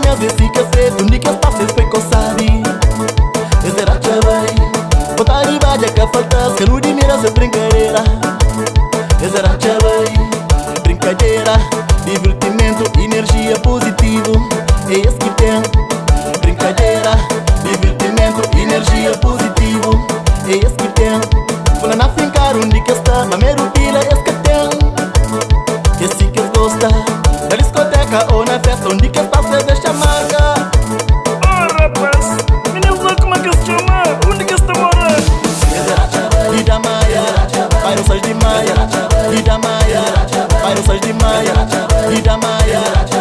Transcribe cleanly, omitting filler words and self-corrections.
minha vez fica feito, onde que está feito foi coçari. Esse era chavai, botar de vadia que falta, se não de mira se brincadeira. Esse era chavai, brincadeira, divertimento, energia positivo. É esse que tem, brincadeira, divertimento, energia positivo. É esse que tem, quando na fincar onde que está, mamero pila esse que tem. Esse que gosta, na discoteca ou na festa, onde que está se deixa marca. Oh rapaz, menino como é que se chama? Onde que está morando? Lida Maia, bairro Sás de Maia. Lida Maia, bairro Sás de Maia. Lida Maia.